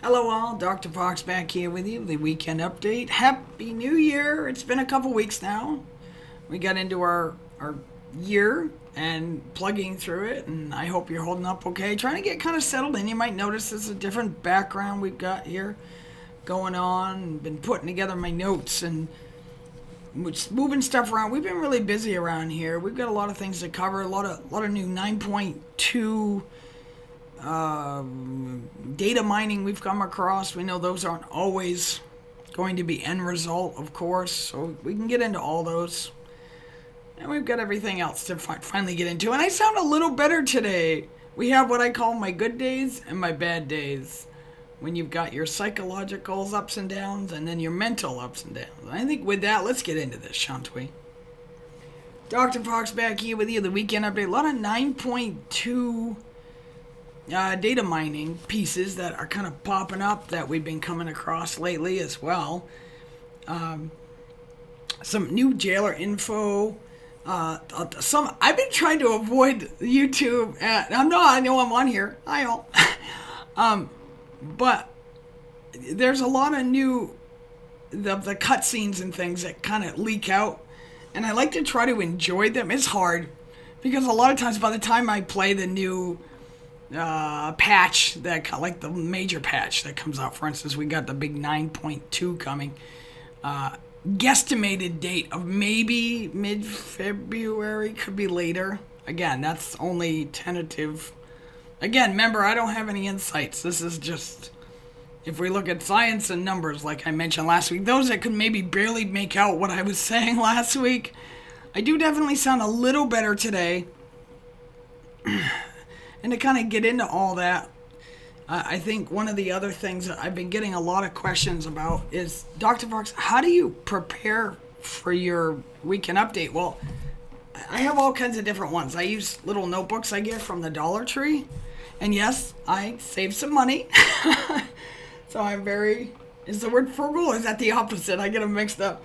Hello all, Dr. Fox back here with you, the weekend update. Happy New Year! It's been a couple weeks now. We got into our year and plugging through it, and I hope you're holding up okay. Trying to get kind of settled in. You might notice there's a different background we've got here going on. Been putting together my notes and moving stuff around. We've been really busy around here. We've got a lot of things to cover, a lot of new 9.2 data mining we've come across. We know those aren't always going to be end result, of course, so we can get into all those. And we've got everything else to finally get into. And I sound a little better today. We have what I call my good days and my bad days. When you've got your psychological ups and downs and then your mental ups and downs. I think with that, let's get into this, shan't we? Dr. Fox back here with you, the weekend update. A lot of 9.2 data mining pieces that are kind of popping up that we've been coming across lately as well. Some new jailer info. I've been trying to avoid YouTube. I know I'm on here. Hi all. But there's a lot of new the cutscenes and things that kind of leak out, and I like to try to enjoy them. It's hard because a lot of times by the time I play the new patch, that like the major patch that comes out, for instance, we got the big 9.2 coming, guesstimated date of maybe mid-February, could be later. Again, that's only tentative. Again, remember, I don't have any insights. This is just, if we look at science and numbers, like I mentioned last week, those that could maybe barely make out what I was saying last week, I do definitely sound a little better today. And to kind of get into all that, I think one of the other things that I've been getting a lot of questions about is, Dr. Fox, how do you prepare for your weekend update? Well, I have all kinds of different ones. I use little notebooks I get from the Dollar Tree. And yes, I save some money. So I'm very, is the word frugal or is that the opposite? I get them mixed up.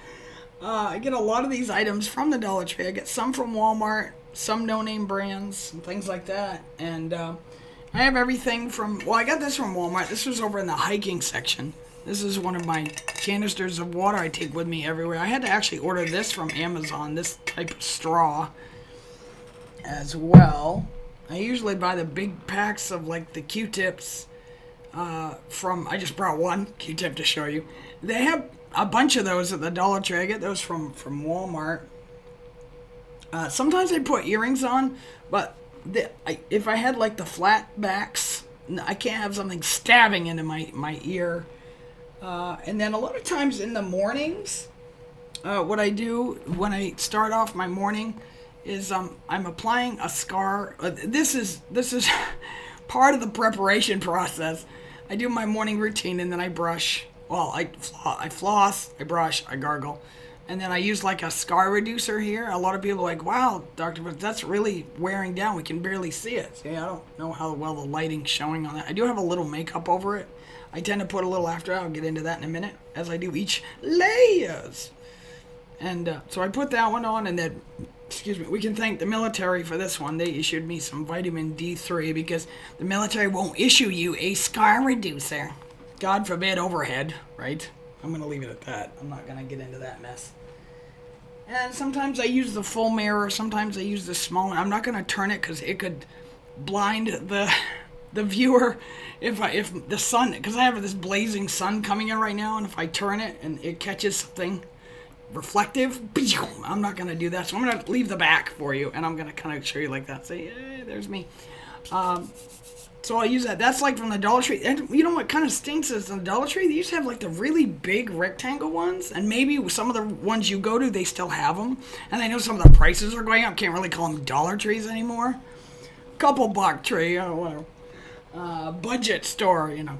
I get a lot of these items from the Dollar Tree. I get some from Walmart, some no-name brands, and things like that. And I have everything from, well, I got this from Walmart. This was over in the hiking section. This is one of my canisters of water I take with me everywhere. I had to actually order this from Amazon, this type of straw as well. I usually buy the big packs of like the Q-tips from, I just brought one Q-tip to show you. They have a bunch of those at the Dollar Tree. I get those from Walmart. Sometimes I put earrings on, but if I had like the flat backs, I can't have something stabbing into my ear. And then a lot of times in the mornings, what I do when I start off my morning is I'm applying a scar. This is part of the preparation process. I do my morning routine and then I brush. Well, I floss, I brush, I gargle. And then I use like a scar reducer here. A lot of people are like, wow, Doctor, but that's really wearing down. We can barely see it. See, I don't know how well the lighting's showing on that. I do have a little makeup over it. I tend to put a little after. I'll get into that in a minute, as I do each layers. And so I put that one on, and then, excuse me, we can thank the military for this one. They issued me some vitamin D3 because the military won't issue you a scar reducer. God forbid overhead, right? I'm going to leave it at that. I'm not going to get into that mess. And sometimes I use the full mirror. Sometimes I use the small one. I'm not going to turn it because it could blind the viewer if the sun, because I have this blazing sun coming in right now, and if I turn it and it catches something reflective, I'm not going to do that. So I'm going to leave the back for you, and I'm going to kind of show you like that. Say, hey, there's me. So I use that. That's like from the Dollar Tree. And you know what kind of stinks is the Dollar Tree, they used to have like the really big rectangle ones. And maybe some of the ones you go to, they still have them. And I know some of the prices are going up. Can't really call them Dollar Trees anymore. Couple buck tree, whatever. Budget store, you know.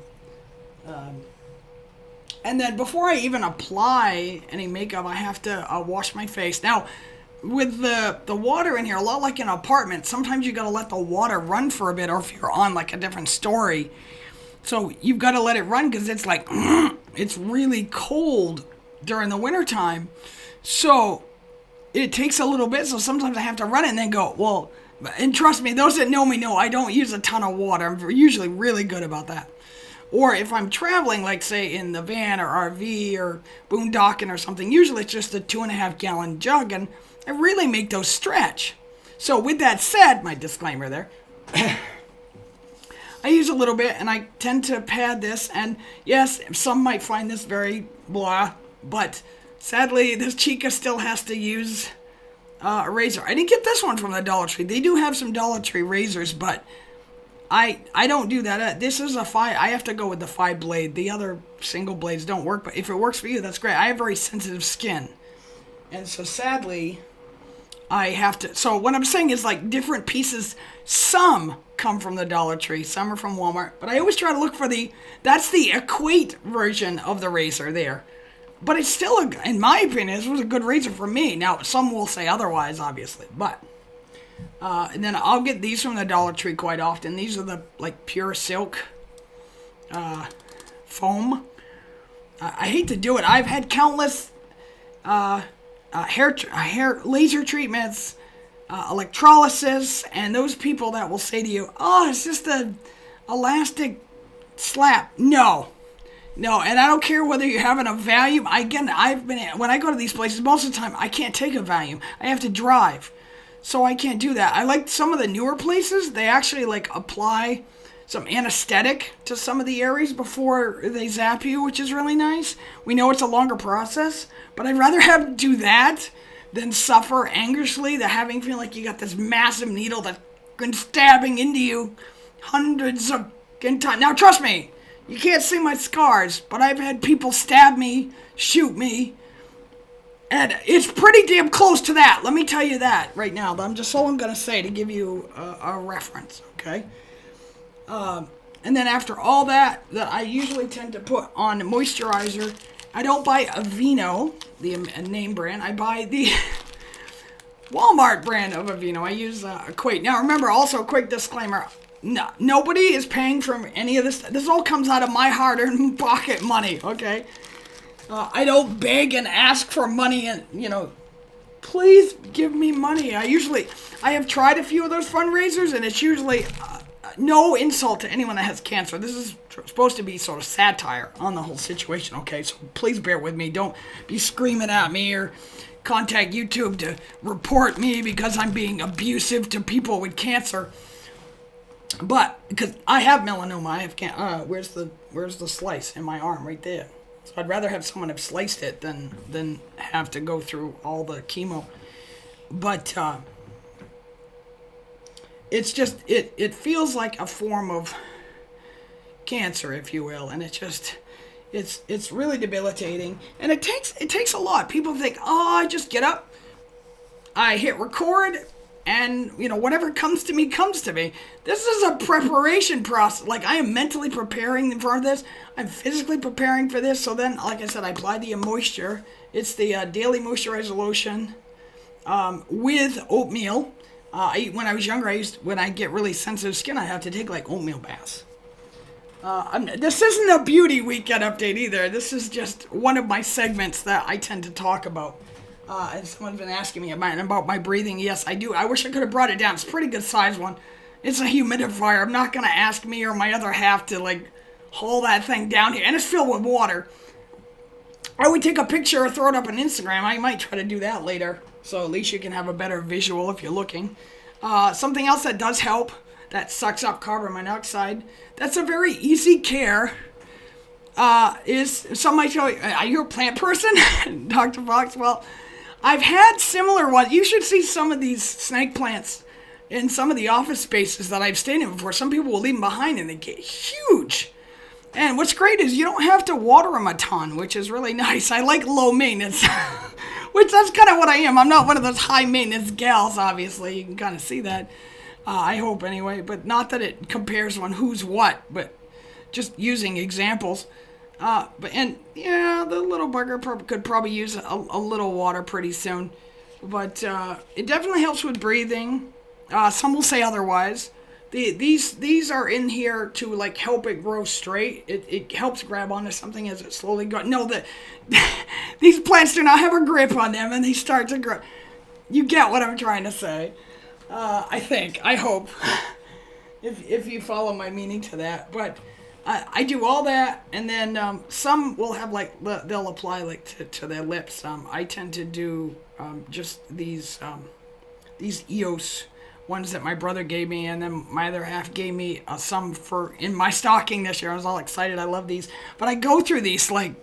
And then before I even apply any makeup, I have to wash my face. Now, with the water in here, a lot like in an apartment, sometimes you got to let the water run for a bit, or if you're on like a different story. So you've got to let it run because it's like, it's really cold during the wintertime. So it takes a little bit, so sometimes I have to run it and then go, well, and trust me, those that know me know I don't use a ton of water. I'm usually really good about that. Or if I'm traveling, like say in the van or RV or boondocking or something, usually it's just a 2.5 gallon jug, and I really make those stretch. So with that said, my disclaimer there, I use a little bit, and I tend to pad this, and yes, some might find this very blah, but sadly, this chica still has to use a razor. I didn't get this one from the Dollar Tree. They do have some Dollar Tree razors, but I don't do that. This is a 5. I have to go with the 5 blade. The other single blades don't work, but if it works for you, that's great. I have very sensitive skin, and so sadly, I have to. So what I'm saying is like different pieces. Some come from the Dollar Tree, some are from Walmart, but I always try to look for that's the Equate version of the razor there. But it's still, in my opinion, this was a good razor for me. Now, some will say otherwise, obviously, but. And then I'll get these from the Dollar Tree quite often. These are the, like, pure silk foam. I hate to do it. I've had countless hair laser treatments, electrolysis, and those people that will say to you, oh, it's just a elastic slap. No, and I don't care whether you're having a Valium. When I go to these places, most of the time, I can't take a Valium. I have to drive. So I can't do that. I like some of the newer places, they actually like apply some anesthetic to some of the areas before they zap you, which is really nice. We know it's a longer process, but I'd rather have do that than suffer anxiously, feel like you got this massive needle that's been stabbing into you hundreds of times. Now trust me, you can't see my scars, but I've had people stab me, shoot me, and it's pretty damn close to that. Let me tell you that right now. That's all I'm going to say to give you a reference, okay? And then after all that I usually tend to put on moisturizer. I don't buy Aveeno, the name brand. I buy the Walmart brand of Aveeno. I use Equate. Now remember, also a quick disclaimer. No, nobody is paying for any of this. This all comes out of my hard-earned pocket money, okay? I don't beg and ask for money and, please give me money. I have tried a few of those fundraisers, and it's usually no insult to anyone that has cancer. This is supposed to be sort of satire on the whole situation, okay? So please bear with me. Don't be screaming at me or contact YouTube to report me because I'm being abusive to people with cancer. But, because I have melanoma, I have cancer. Where's the slice in my arm? Right there. So I'd rather have someone have sliced it than have to go through all the chemo. But it's just it feels like a form of cancer, if you will, and it's really debilitating, and it takes a lot. People think, oh, I just get up, I hit record, and whatever comes to me comes to me. This is a preparation process. Like, I am mentally preparing for this. I'm physically preparing for this. So then, like I said, I apply the moisture. It's the daily moisturizer lotion with oatmeal. When I was younger, when I get really sensitive skin, I have to take like oatmeal baths. This isn't a beauty weekend update either. This is just one of my segments that I tend to talk about. And someone's been asking me about my breathing. Yes, I do. I wish I could have brought it down. It's a pretty good size one. It's a humidifier. I'm not going to ask me or my other half to, haul that thing down here. And it's filled with water. I would take a picture or throw it up on Instagram. I might try to do that later. So at least you can have a better visual if you're looking. Something else that does help, that sucks up carbon monoxide. That's a very easy care. Is some might tell you, are you a plant person, Dr. Fox? Well, I've had similar ones. You should see some of these snake plants in some of the office spaces that I've stayed in before. Some people will leave them behind and they get huge. And what's great is you don't have to water them a ton, which is really nice. I like low maintenance, which that's kind of what I am. I'm not one of those high maintenance gals, obviously. You can kind of see that. I hope anyway, but not that it compares on who's what, but just using examples. The little bugger could probably use a little water pretty soon. But it definitely helps with breathing. Some will say otherwise. These are in here to help it grow straight. It helps grab onto something as it slowly goes. No, these plants do not have a grip on them, and they start to grow. You get what I'm trying to say. I hope, if you follow my meaning to that. But I do all that, and then some will have like they'll apply like to their lips. I tend to do just these EOS ones that my brother gave me, and then my other half gave me some for in my stocking this year. I was all excited. I love these, but I go through these like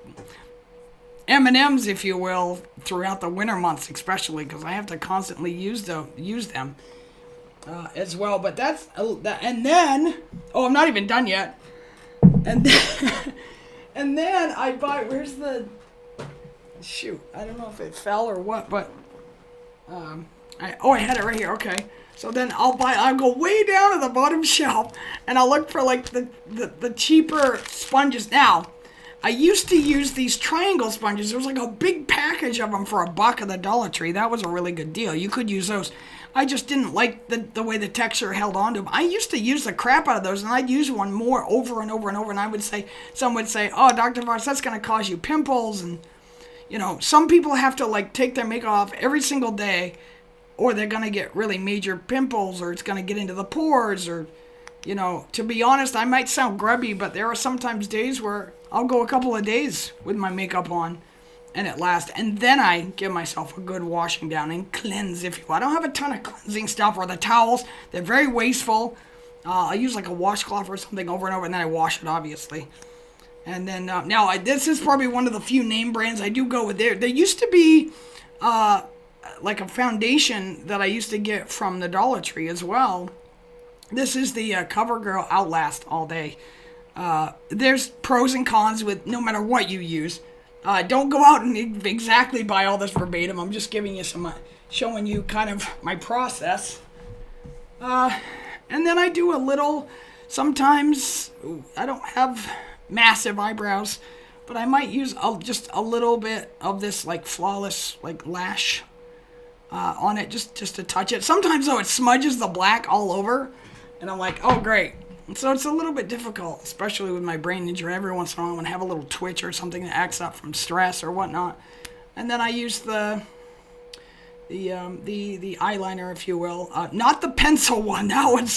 M&Ms, if you will, throughout the winter months, especially because I have to constantly use them as well. But that's and then I'm not even done yet. And then, and then I buy. Where's the shoot? I don't know if it fell or what, but I had it right here. Okay. So then I'll go way down to the bottom shelf, and I'll look for like the cheaper sponges. Now, I used to use these triangle sponges. There was like a big package of them for $1 at the Dollar Tree. That was a really good deal. You could use those. I just didn't like the way the texture held on to them. I used to use the crap out of those, and I'd use one more over and over and over, and some would say, oh, Dr. Fox, that's going to cause you pimples, and, you know, some people have to, like, take their makeup off every single day, or they're going to get really major pimples, or it's going to get into the pores, or, you know, to be honest, I might sound grubby, but there are sometimes days where I'll go a couple of days with my makeup on, and it lasts, and then I give myself a good washing down and cleanse, if you will. I don't have a ton of cleansing stuff, or the towels. They're very wasteful. I use like a washcloth or something over and over, and then I wash it, obviously. And then, now, this is probably one of the few name brands I do go with. There used to be, like a foundation that I used to get from the Dollar Tree as well. This is the Covergirl Outlast all day. There's pros and cons with no matter what you use. Don't go out and exactly buy all this verbatim. I'm just giving you some, showing you kind of my process. And then I do a little, sometimes I don't have massive eyebrows, but I might use just a little bit of this like flawless like lash on it just to touch it. Sometimes though it smudges the black all over, and I'm like, oh great. So it's a little bit difficult, especially with my brain injury. Every once in a while, I'm going to have a little twitch or something that acts up from stress or whatnot. And then I use the eyeliner, if you will. Not the pencil one. That one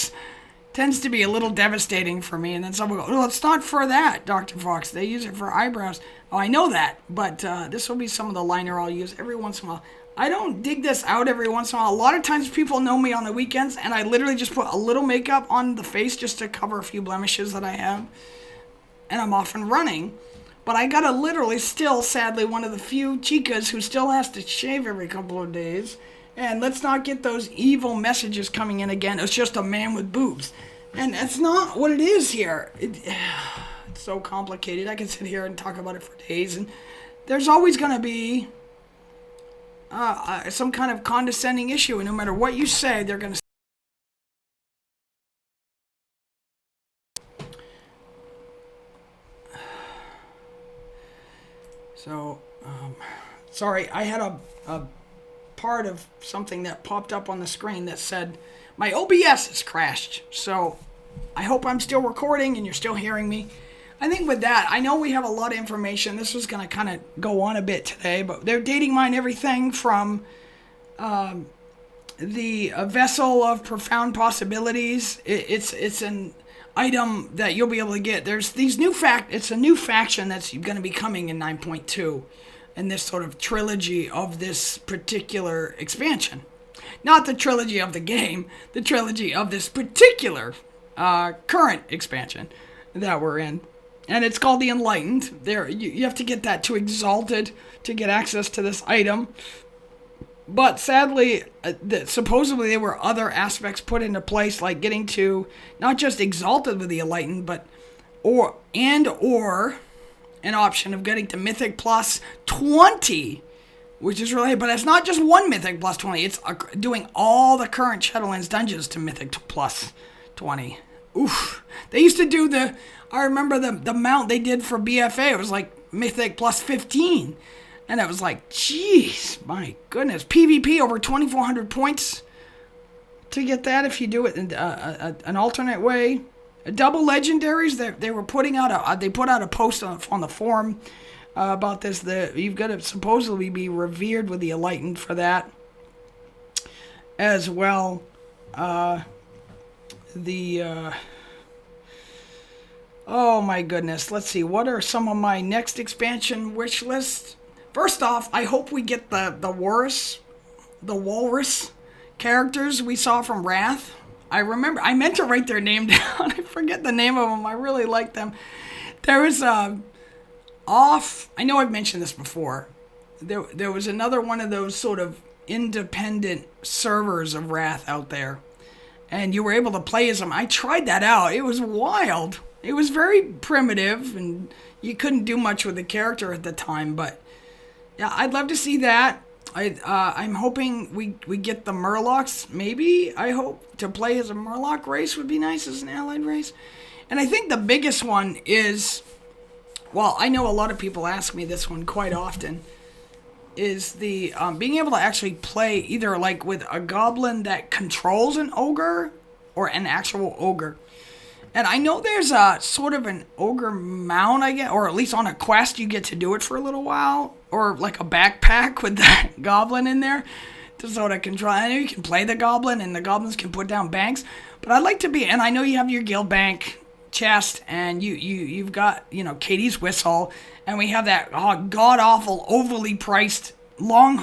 tends to be a little devastating for me. And then someone will go, no, it's not for that, Dr. Fox. They use it for eyebrows. Oh, I know that. But this will be some of the liner I'll use every once in a while. I don't dig this out every once in a while. A lot of times people know me on the weekends, and I literally just put a little makeup on the face just to cover a few blemishes that I have. And I'm off and running. But I gotta literally still, sadly, one of the few chicas who still has to shave every couple of days. And let's not get those evil messages coming in again. It's just a man with boobs. And that's not what it is here. It's so complicated. I can sit here and talk about it for days. And there's always gonna be some kind of condescending issue, and no matter what you say, they're going to. So, sorry, I had a part of something that popped up on the screen that said my OBS has crashed. So, I hope I'm still recording and you're still hearing me. I think with that, I know we have a lot of information. This was going to kind of go on a bit today, but they're dating mine everything from the vessel of profound possibilities. It's an item that you'll be able to get. There's these it's a new faction that's going to be coming in 9.2 in this sort of trilogy of this particular expansion. Not the trilogy of the game, the trilogy of this particular current expansion that we're in. And it's called the Enlightened. You have to get that to Exalted to get access to this item. But sadly, supposedly there were other aspects put into place, like getting to not just Exalted with the Enlightened, but or an option of getting to Mythic Plus 20, which is really. But it's not just one Mythic Plus 20. It's doing all the current Shadowlands dungeons to Mythic Plus 20. Oof. They used to do I remember the mount they did for BFA. It was like Mythic Plus 15. And it was like, jeez, my goodness. PvP over 2,400 points to get that if you do it in an alternate way. Double legendaries, they were putting out they put out a post on the forum about this. You've got to supposedly be revered with the Enlightened for that as well. Oh my goodness. Let's see. What are some of my next expansion wish lists? First off, I hope we get the walrus characters we saw from Wrath. I remember I meant to write their name down. I forget the name of them. I really like them. There was off. I know I've mentioned this before. There was another one of those sort of independent servers of Wrath out there, and you were able to play as them. I tried that out. It was wild. It was very primitive, and you couldn't do much with the character at the time. But yeah, I'd love to see that. I'm hoping we get the Murlocs. Maybe I hope to play as a Murloc race would be nice as an allied race. And I think the biggest one is, well, I know a lot of people ask me this one quite often, is the being able to actually play either like with a goblin that controls an ogre or an actual ogre. And I know there's a sort of an ogre mount, I guess, or at least on a quest you get to do it for a little while, or like a backpack with that goblin in there to sort of control. I know you can play the goblin and the goblins can put down banks, but I'd like to be, and I know you have your guild bank chest, and you've got, you know, Katie's whistle, and we have that god awful overly priced long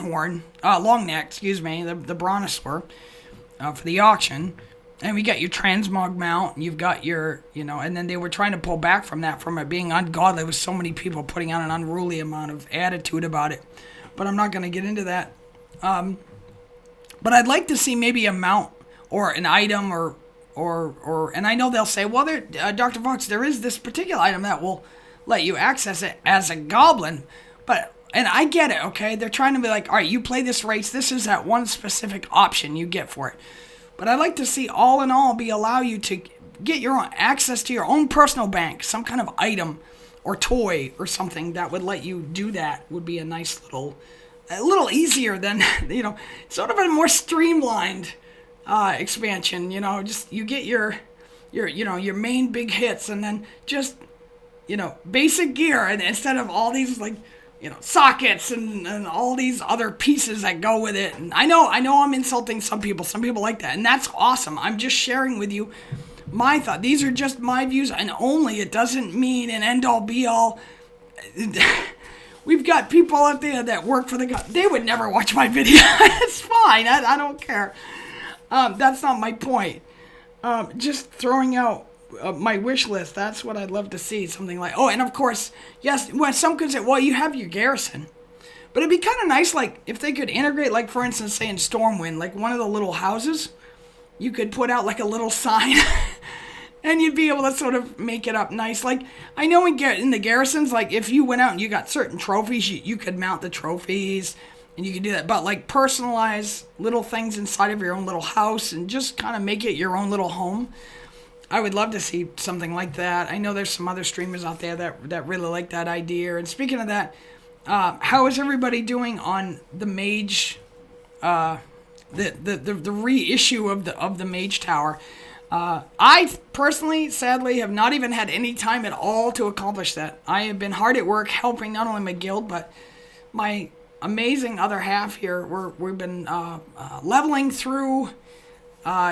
neck, the brontosaur for the auction, and we got your transmog mount, and you've got your, you know, and then they were trying to pull back from that, from it being ungodly with so many people putting out an unruly amount of attitude about it, but I'm not going to get into that. But I'd like to see maybe a mount or an item or and I know they'll say, well, Dr. Fox, there is this particular item that will let you access it as a goblin, and I get it, okay? They're trying to be like, all right, you play this race, this is that one specific option you get for it. But I'd like to see, all in all, allow you to get your own access to your own personal bank, some kind of item or toy or something that would let you do that. Would be a nice a little easier than, you know, sort of a more streamlined expansion, you know, just you get your you know, your main big hits, and then just, you know, basic gear, and instead of all these, like, you know, sockets and all these other pieces that go with it. And I know I'm insulting some people like that, and that's awesome. I'm just sharing with you my thought. These are just my views, and only, it doesn't mean an end all be all. We've got people out there that work for they would never watch my video. It's fine. I don't care. That's not my point. Just throwing out my wish list. That's what I'd love to see. Something like, oh, and of course, yes, well, some could say, well, you have your garrison. But it'd be kind of nice, like, if they could integrate, like, for instance, say in Stormwind, like one of the little houses, you could put out, like, a little sign. And you'd be able to sort of make it up nice. Like, I know in the garrisons, like, if you went out and you got certain trophies, you could mount the trophies. And you can do that, but like personalize little things inside of your own little house and just kind of make it your own little home. I would love to see something like that. I know there's some other streamers out there that really like that idea. And speaking of that, how is everybody doing on the Mage, the reissue of the Mage Tower? I personally, sadly, have not even had any time at all to accomplish that. I have been hard at work helping not only my guild, but my amazing other half here. We've been leveling through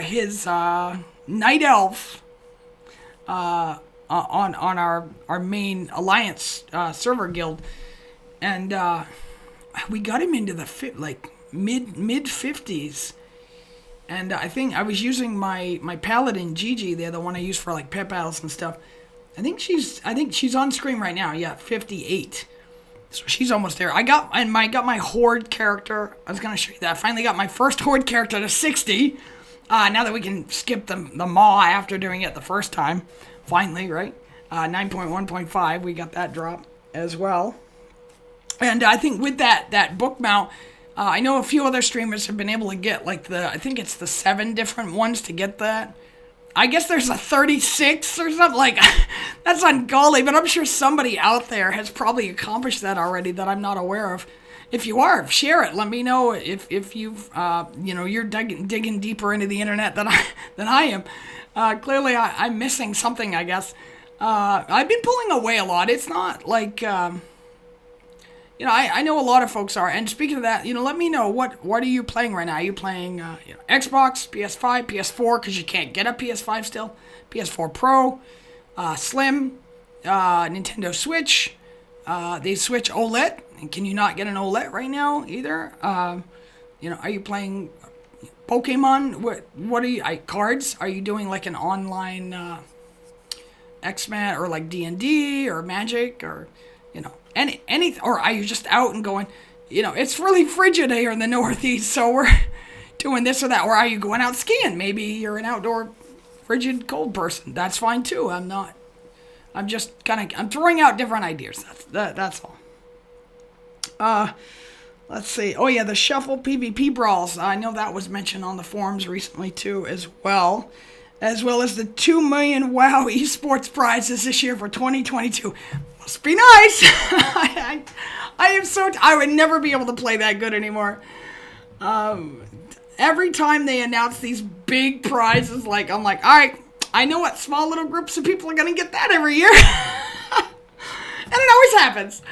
his Night Elf on our main Alliance server guild, and we got him into the mid 50s. And I think I was using my Paladin Gigi there, the one I use for like pet battles and stuff. I think she's on screen right now. Yeah, 58. So she's almost there. I got my Horde character. I was gonna show you that. I finally got my first Horde character to 60. Now that we can skip the Maw after doing it the first time. Finally, right? 9.1.5, we got that drop as well. And I think with that book mount, I know a few other streamers have been able to get like I think it's the 7 different ones to get that. I guess there's a 36 or something, like, that's ungodly, but I'm sure somebody out there has probably accomplished that already that I'm not aware of. If you are, share it. Let me know if you've, you're digging deeper into the internet than I am. Clearly, I'm missing something, I guess. I've been pulling away a lot. It's not like, I know a lot of folks are. And speaking of that, let me know, what are you playing right now? Are you playing Xbox, PS5, PS4, because you can't get a PS5 still, PS4 Pro? Slim, Nintendo Switch, the Switch OLED. And can you not get an OLED right now either? Are you playing Pokemon? What are you? Cards? Are you doing like an online X-Men or like D&D or Magic or any? Or are you just out and going? It's really frigid here in the Northeast, so we're doing this or that. Or are you going out skiing? Maybe you're an outdoor frigid cold person. That's fine too. I'm not. I'm just I'm throwing out different ideas. That's all. Let's see. Oh yeah, the Shuffle PvP brawls. I know that was mentioned on the forums recently too, as well as the 2 million WoW esports prizes this year for 2022. Must be nice. I am so. I would never be able to play that good anymore. Every time they announce these big prizes, I'm like, all right, I know what small little groups of people are gonna get that every year, and it always happens.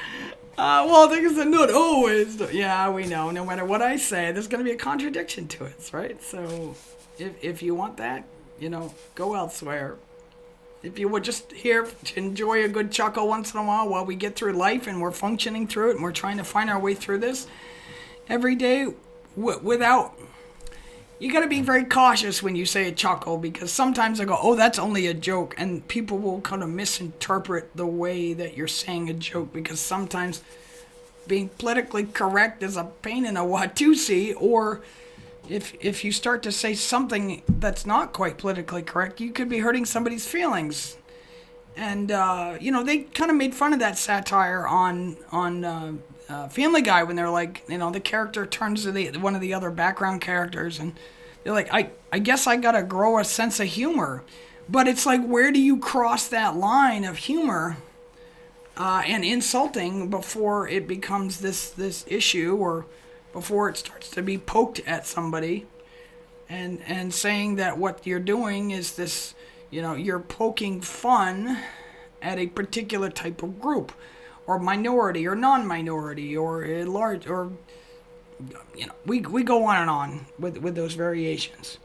Well, things are not always. Yeah, we know. No matter what I say, there's going to be a contradiction to it, right? So, if you want that, go elsewhere. If you were just here to enjoy a good chuckle once in a while we get through life and we're functioning through it and we're trying to find our way through this every day without... You got to be very cautious when you say a chuckle, because sometimes I go, oh, that's only a joke, and people will kind of misinterpret the way that you're saying a joke, because sometimes being politically correct is a pain in a Watusi, or if you start to say something that's not quite politically correct, you could be hurting somebody's feelings. And, they kind of made fun of that satire on Family Guy when they're like, the character turns to one of the other background characters and they're like, I guess I gotta grow a sense of humor. But it's like, where do you cross that line of humor and insulting before it becomes this issue, or before it starts to be poked at somebody and saying that what you're doing is this, you're poking fun at a particular type of group, or minority, or non-minority, or a large, or, we go on and on with those variations.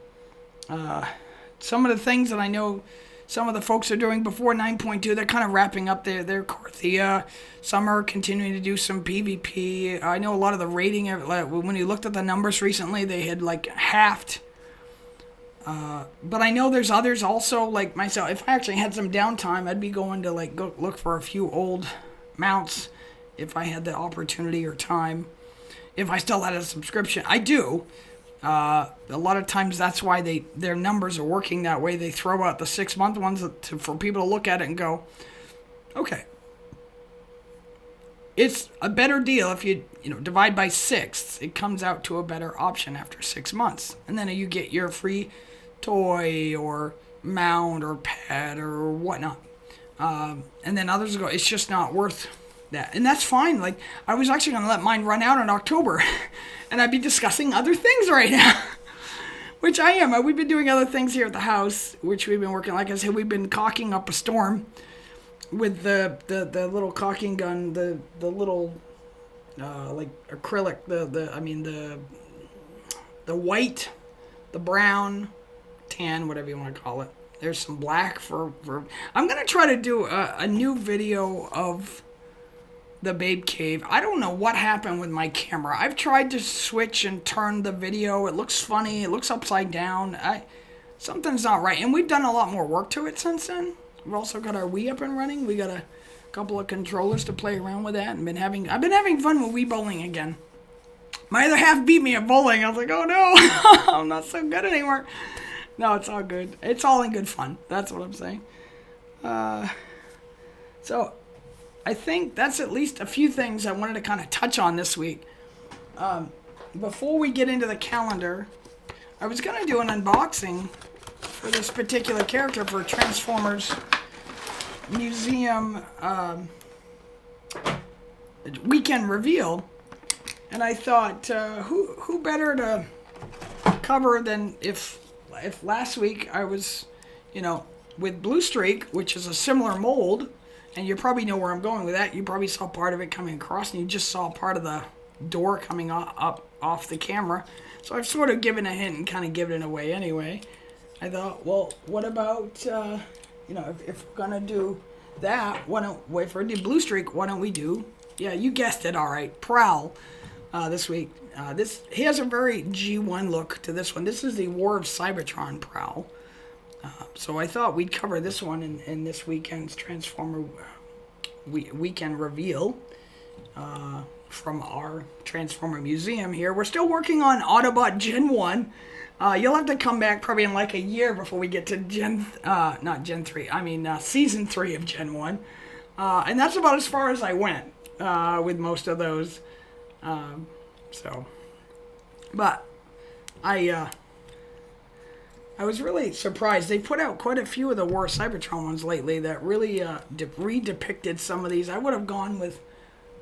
Some of the things that I know some of the folks are doing before 9.2, they're kind of wrapping up their Korthia. Some are continuing to do some PvP. I know a lot of the rating, when you looked at the numbers recently, they had halved. But I know there's others also, like myself. If I actually had some downtime, I'd be going to go look for a few old mounts if I had the opportunity or time. If I still had a subscription, I do. A lot of times that's why their numbers are working that way. They throw out the 6-month ones for people to look at it and go, okay, it's a better deal if you divide by 6. It comes out to a better option after 6 months, and then you get your free toy or mount or pet or whatnot. And then others go, it's just not worth that. And that's fine. I was actually going to let mine run out in October and I'd be discussing other things right now, which I am. We've been doing other things here at the house, which we've been working. Like I said, we've been caulking up a storm with the little caulking gun, the little acrylic, the white, the brown, tan, whatever you want to call it. There's some black for I'm going to try to do a new video of the Babe Cave. I don't know what happened with my camera. I've tried to switch and turn the video. It looks funny. It looks upside down. Something's not right. And we've done a lot more work to it since then. We've also got our Wii up and running. We got a couple of controllers to play around with that. And I've been having fun with Wii bowling again. My other half beat me at bowling. I was like, oh no, I'm not so good anymore. No, it's all good. It's all in good fun. That's what I'm saying. So I think that's at least a few things I wanted to kind of touch on this week. Before we get into the calendar, I was going to do an unboxing for this particular character for Transformers Museum Weekend Reveal. And I thought, who better to cover than if last week I was, with Blue Streak, which is a similar mold, and you probably know where I'm going with that. You probably saw part of it coming across, and you just saw part of the door coming up off the camera. So I've sort of given a hint and kind of given it away anyway. I thought, well, what about if we're gonna do that, why don't wait for the blue streak? Why don't we do? Yeah, you guessed it. All right, Prowl this week. He has a very G1 look to this one. This is the War of Cybertron Prowl. So I thought we'd cover this one in this weekend's Transformer weekend reveal from our Transformer Museum here. We're still working on Autobot Gen 1. You'll have to come back probably in like a year before we get to Season 3 of Gen 1. And that's about as far as I went with most of those. But I was really surprised. They put out quite a few of the War of Cybertron ones lately that really re-depicted some of these. I would have gone with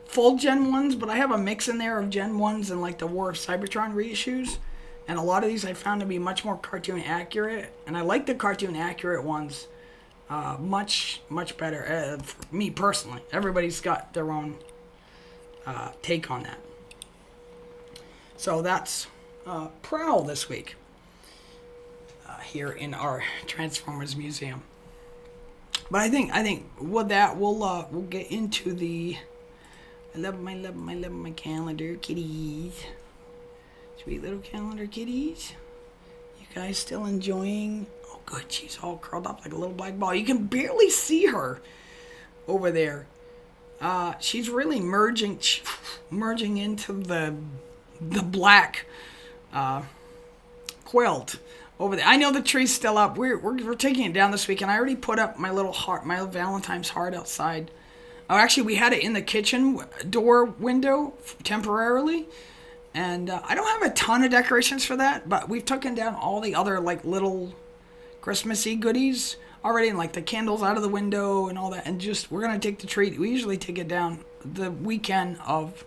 full Gen 1s, but I have a mix in there of Gen 1s and like the War of Cybertron reissues. And a lot of these I found to be much more cartoon accurate. And I like the cartoon accurate ones much better, for me personally. Everybody's got their own take on that. So that's Prowl this week here in our Transformers Museum. But I think with that we'll get into the I love my calendar kitties. Sweet little calendar kitties. You guys still enjoying? Oh, good. She's all curled up like a little black ball. You can barely see her over there. She's really merging into the black quilt over there. I know the tree's still up. We're taking it down this week, and I already put up my little heart, my Valentine's heart outside. Oh, actually, we had it in the kitchen door window temporarily. And I don't have a ton of decorations for that, but we've taken down all the other like little Christmassy goodies already, and like the candles out of the window and all that. And we're gonna take the tree. We usually take it down the weekend of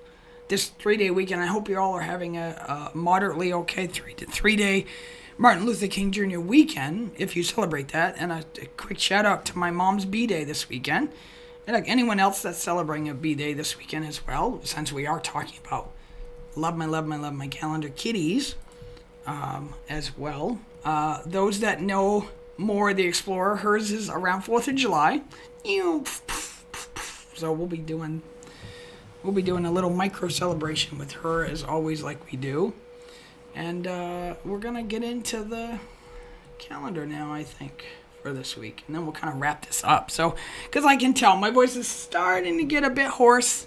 this 3-day weekend. I hope you all are having a moderately okay 3-day Martin Luther King Jr. weekend if you celebrate that. And a quick shout out to my mom's B-Day this weekend, and like anyone else that's celebrating a B-Day this weekend as well, since we are talking about love my calendar kitties as well. Those that know Mora the Explorer, hers is around 4th of July. So we'll be doing a little micro celebration with her as always, like we do. And we're gonna get into the calendar now, I think, for this week, and then we'll kind of wrap this up. So, because I can tell my voice is starting to get a bit hoarse.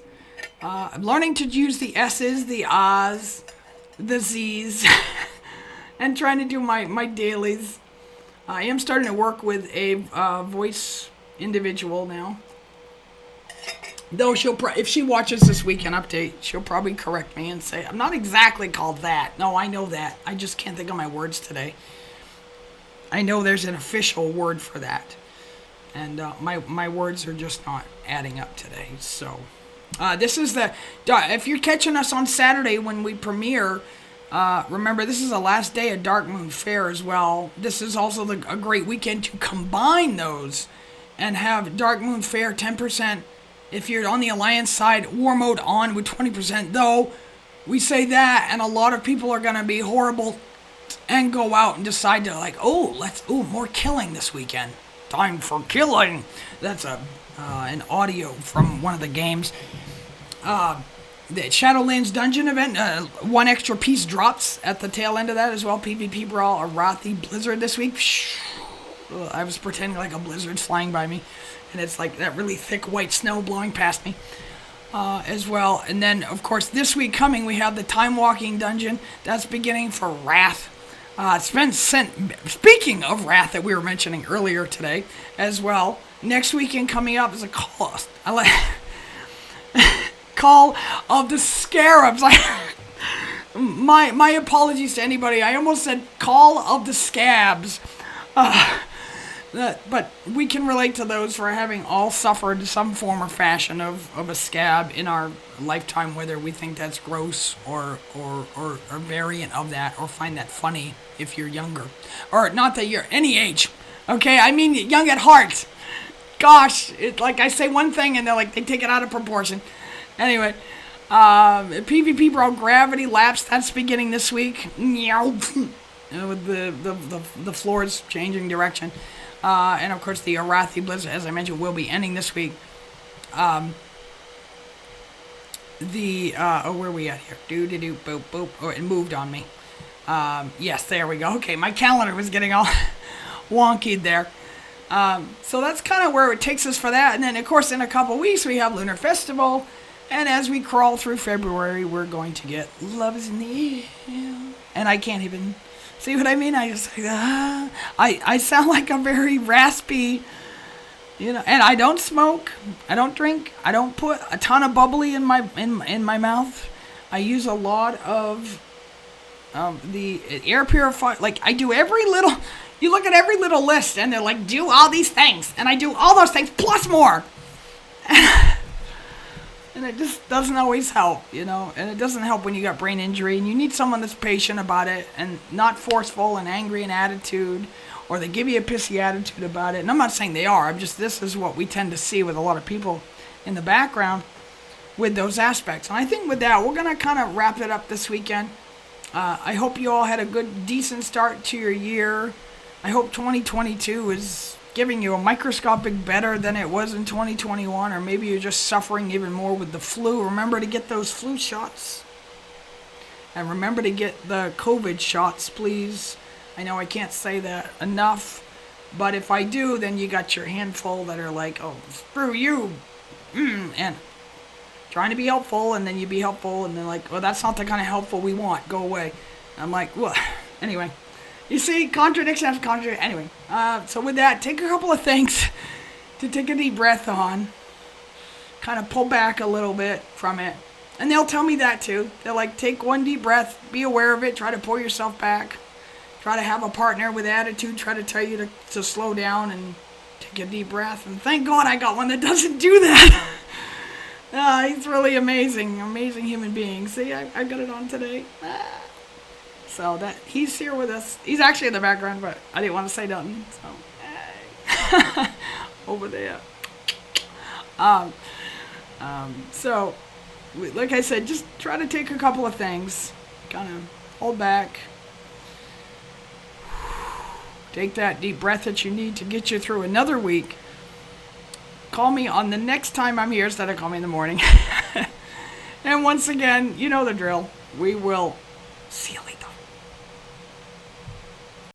I'm learning to use the S's, the R's, the Z's, and trying to do my dailies. I am starting to work with a voice individual now. Though if she watches this weekend update, she'll probably correct me and say, I'm not exactly called that. No, I know that. I just can't think of my words today. I know there's an official word for that. And my words are just not adding up today, so... this is if you're catching us on Saturday when we premiere, remember this is the last day of Dark Moon Fair as well. This is also a great weekend to combine those and have Dark Moon Fair 10%. If you're on the Alliance side, War Mode on with 20%. Though, we say that and a lot of people are going to be horrible and go out and decide to more killing this weekend. Time for killing. That's an audio from one of the games. The Shadowlands dungeon event, one extra piece drops at the tail end of that as well. PvP Brawl, a Arathi Blizzard this week. I was pretending like a blizzard's flying by me, and it's like that really thick white snow blowing past me as well. And then, of course, this week coming, we have the Time Walking dungeon. That's beginning for Wrath. It's been sent, speaking of Wrath that we were mentioning earlier today as well. Next weekend coming up is a Call of the Scarabs. My apologies to anybody. I almost said Call of the Scabs. But we can relate to those for having all suffered some form or fashion of a scab in our lifetime, whether we think that's gross or a variant of that, or find that funny if you're younger. Or not that you're any age. Okay, I mean young at heart. Gosh, it's like I say one thing and they take it out of proportion. Anyway, PvP Brawl Gravity Lapse, that's beginning this week. With the floors changing direction. And of course, the Arathi Blizzard, as I mentioned, will be ending this week. Where are we at here? Boop, boop. Oh, it moved on me. Yes, there we go. Okay, my calendar was getting all wonky there. So that's kind of where it takes us for that. And then, of course, in a couple weeks, we have Lunar Festival. And as we crawl through February, we're going to get Love is in the Air. And I can't even see what I mean. I just, I sound like a very raspy, and I don't smoke. I don't drink. I don't put a ton of bubbly in my mouth. I use a lot of the air purifier. Like, I do every little, you look at every little list and they're like, do all these things. And I do all those things plus more. And it just doesn't always help, and it doesn't help when you got brain injury and you need someone that's patient about it and not forceful and angry in attitude, or they give you a pissy attitude about it. And I'm not saying they are, this is what we tend to see with a lot of people in the background with those aspects. And I think with that, we're going to kind of wrap it up this weekend. I hope you all had a good, decent start to your year. I hope 2022 is giving you a microscopic better than it was in 2021, or maybe you're just suffering even more with the flu. Remember to get those flu shots. And remember to get the COVID shots, please. I know I can't say that enough, but if I do, then you got your handful that are like, oh, screw you, and trying to be helpful, and then you be helpful, and they're like, well, that's not the kind of helpful we want, go away. I'm like, well, anyway. You see, contradiction after contradiction. Anyway, so with that, take a couple of things to take a deep breath on. Kind of pull back a little bit from it. And they'll tell me that too. They're like, take one deep breath, be aware of it, try to pull yourself back. Try to have a partner with attitude, try to tell you to slow down and take a deep breath. And thank God I got one that doesn't do that. He's really amazing human being. See, I got it on today. So that he's here with us. He's actually in the background, but I didn't want to say nothing. So hey. Over there. So like I said, just try to take a couple of things. Kind of hold back. Take that deep breath that you need to get you through another week. Call me on the next time I'm here instead of call me in the morning. And once again, you know the drill. We will see you later.